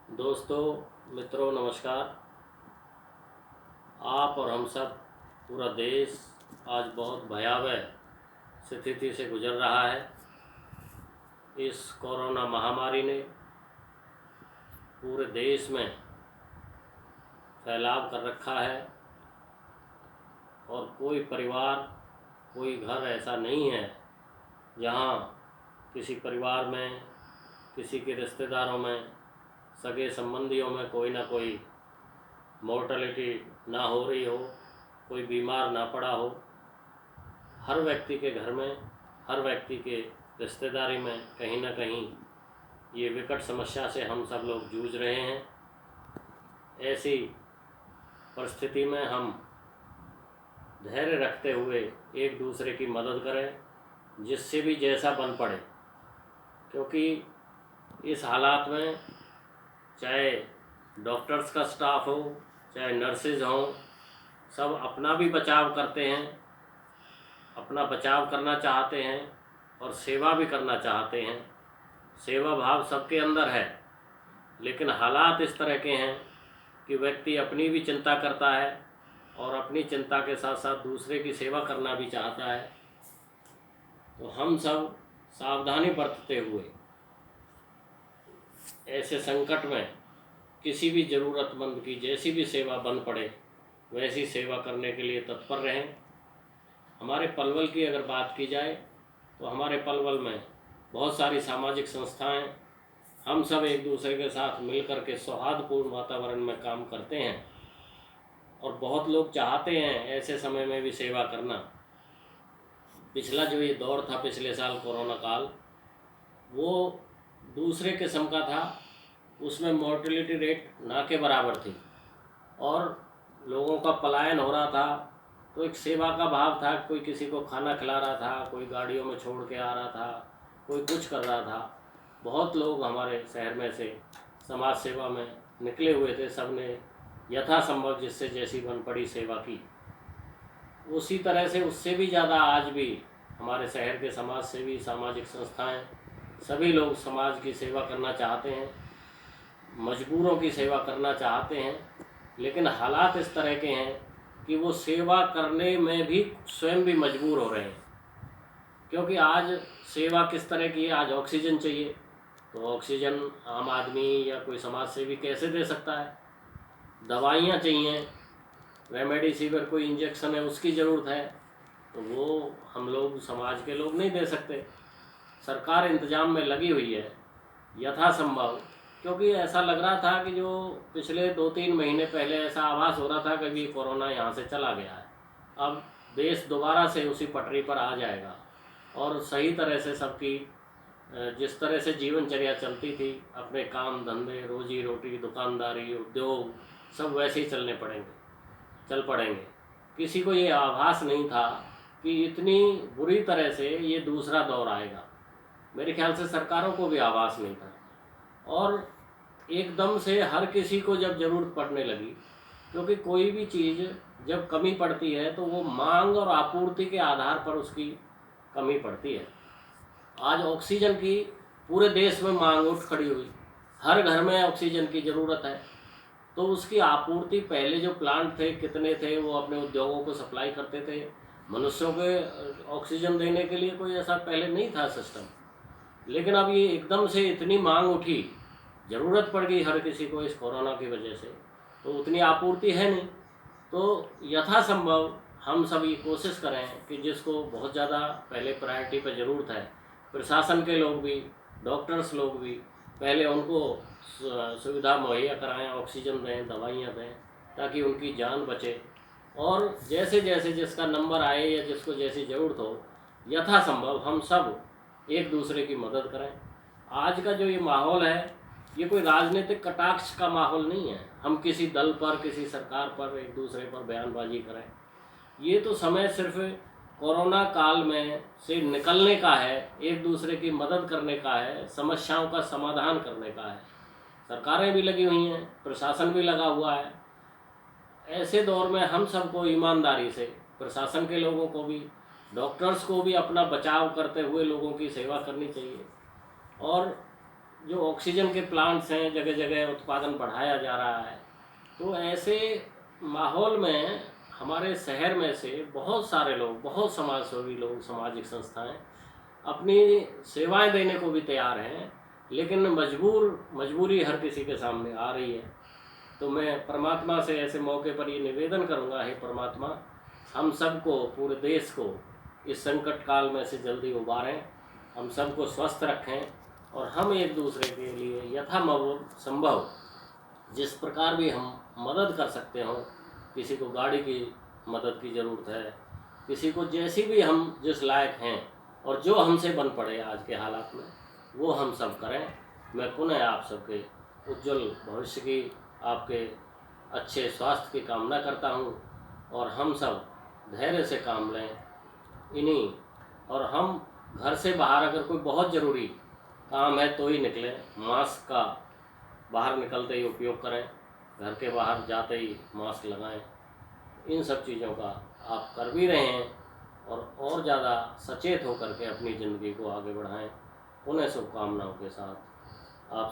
दोस्तों, मित्रों, नमस्कार। आप और हम सब, पूरा देश आज बहुत भयावह स्थिति से गुजर रहा है। इस कोरोना महामारी ने पूरे देश में फैलाव कर रखा है और कोई परिवार, कोई घर ऐसा नहीं है जहाँ किसी परिवार में, किसी के रिश्तेदारों में, सगे संबंधियों में कोई ना कोई मोर्टलिटी ना हो रही हो, कोई बीमार ना पड़ा हो। हर व्यक्ति के घर में, हर व्यक्ति के रिश्तेदारी में कहीं ना कहीं ये विकट समस्या से हम सब लोग जूझ रहे हैं। ऐसी परिस्थिति में हम धैर्य रखते हुए एक दूसरे की मदद करें, जिससे भी जैसा बन पड़े, क्योंकि इस हालात में चाहे डॉक्टर्स का स्टाफ हो, चाहे नर्सेज हों, सब अपना भी बचाव करते हैं, अपना बचाव करना चाहते हैं और सेवा भी करना चाहते हैं। सेवा भाव सबके अंदर है, लेकिन हालात इस तरह के हैं कि व्यक्ति अपनी भी चिंता करता है और अपनी चिंता के साथ साथ दूसरे की सेवा करना भी चाहता है। तो हम सब सावधानी बरतते हुए ऐसे संकट में किसी भी ज़रूरतमंद की जैसी भी सेवा बन पड़े वैसी सेवा करने के लिए तत्पर रहें। हमारे पलवल की अगर बात की जाए तो हमारे पलवल में बहुत सारी सामाजिक संस्थाएं, हम सब एक दूसरे के साथ मिलकर के सौहार्दपूर्ण वातावरण में काम करते हैं और बहुत लोग चाहते हैं ऐसे समय में भी सेवा करना। पिछला जो ये दौर था, पिछले साल कोरोना काल, वो दूसरे किस्म का था। उसमें मोर्टेलिटी रेट ना के बराबर थी और लोगों का पलायन हो रहा था। तो एक सेवा का भाव था, कोई किसी को खाना खिला रहा था, कोई गाड़ियों में छोड़ के आ रहा था, कोई कुछ कर रहा था। बहुत लोग हमारे शहर में से समाज सेवा में निकले हुए थे। सब ने यथासंभव जिससे जैसी बन पड़ी सेवा की। उसी तरह से उससे भी ज़्यादा आज भी हमारे शहर के समाज सेवी, सामाजिक संस्थाएं, सभी लोग समाज की सेवा करना चाहते हैं, मजबूरों की सेवा करना चाहते हैं। लेकिन हालात इस तरह के हैं कि वो सेवा करने में भी स्वयं भी मजबूर हो रहे हैं, क्योंकि आज सेवा किस तरह की है। आज ऑक्सीजन चाहिए, तो ऑक्सीजन आम आदमी या कोई समाज सेवी कैसे दे सकता है। दवाइयाँ चाहिए, रेमडेसिविर कोई इंजेक्शन है उसकी ज़रूरत है, तो वो हम लोग समाज के लोग नहीं दे सकते। सरकार इंतजाम में लगी हुई है यथासंभव, क्योंकि ऐसा लग रहा था कि जो पिछले 2-3 महीने पहले ऐसा आभास हो रहा था कि अभी कोरोना यहाँ से चला गया है, अब देश दोबारा से उसी पटरी पर आ जाएगा और सही तरह से सबकी जिस तरह से जीवनचर्या चलती थी, अपने काम धंधे, रोजी रोटी, दुकानदारी, उद्योग, सब वैसे ही चल पड़ेंगे। किसी को ये आभास नहीं था कि इतनी बुरी तरह से ये दूसरा दौर आएगा। मेरे ख्याल से सरकारों को भी आभास नहीं था और एकदम से हर किसी को जब ज़रूरत पड़ने लगी, क्योंकि कोई भी चीज़ जब कमी पड़ती है तो वो मांग और आपूर्ति के आधार पर उसकी कमी पड़ती है। आज ऑक्सीजन की पूरे देश में मांग उठ खड़ी हुई, हर घर में ऑक्सीजन की ज़रूरत है। तो उसकी आपूर्ति, पहले जो प्लांट थे कितने थे, वो अपने उद्योगों को सप्लाई करते थे। मनुष्यों के ऑक्सीजन देने के लिए कोई ऐसा पहले नहीं था सिस्टम। लेकिन अब ये एकदम से इतनी मांग उठी, ज़रूरत पड़ गई हर किसी को इस कोरोना की वजह से, तो उतनी आपूर्ति है नहीं। तो यथासंभव हम सभी कोशिश करें कि जिसको बहुत ज़्यादा पहले प्रायोरिटी पर ज़रूरत है, प्रशासन के लोग भी, डॉक्टर्स लोग भी, पहले उनको सुविधा मुहैया कराएं, ऑक्सीजन दें, दवाइयाँ दें, ताकि उनकी जान बचे। और जैसे जैसे जिसका नंबर आए या जिसको जैसी ज़रूरत हो, यथासंभव हम सब एक दूसरे की मदद करें। आज का जो ये माहौल है, ये कोई राजनीतिक कटाक्ष का माहौल नहीं है। हम किसी दल पर, किसी सरकार पर, एक दूसरे पर बयानबाजी करें, ये तो समय सिर्फ कोरोना काल में से निकलने का है, एक दूसरे की मदद करने का है, समस्याओं का समाधान करने का है। सरकारें भी लगी हुई हैं, प्रशासन भी लगा हुआ है। ऐसे दौर में हम सबको ईमानदारी से, प्रशासन के लोगों को भी, डॉक्टर्स को भी अपना बचाव करते हुए लोगों की सेवा करनी चाहिए। और जो ऑक्सीजन के प्लांट्स हैं, जगह जगह उत्पादन बढ़ाया जा रहा है। तो ऐसे माहौल में हमारे शहर में से बहुत सारे लोग, बहुत समाजसेवी लोग, सामाजिक संस्थाएं अपनी सेवाएं देने को भी तैयार हैं, लेकिन मजबूरी हर किसी के सामने आ रही है। तो मैं परमात्मा से ऐसे मौके पर ये निवेदन करूंगा, हे परमात्मा, हम सबको, पूरे देश को इस संकट काल में से जल्दी उबारें, हम सबको स्वस्थ रखें और हम एक दूसरे के लिए यथासंभव जिस प्रकार भी हम मदद कर सकते हो, किसी को गाड़ी की मदद की ज़रूरत है, किसी को जैसी भी हम जिस लायक हैं और जो हमसे बन पड़े आज के हालात में, वो हम सब करें। मैं पुनः आप सबके उज्जवल भविष्य की, आपके अच्छे स्वास्थ्य की कामना करता हूँ और हम सब धैर्य से काम लें इन्हीं, और हम घर से बाहर अगर कोई बहुत ज़रूरी काम है तो ही निकलें। मास्क का बाहर निकलते ही उपयोग करें, घर के बाहर जाते ही मास्क लगाएं। इन सब चीज़ों का आप कर भी रहे हैं और ज़्यादा सचेत होकर के अपनी ज़िंदगी को आगे बढ़ाएं। उन्हें शुभकामनाओं के साथ आप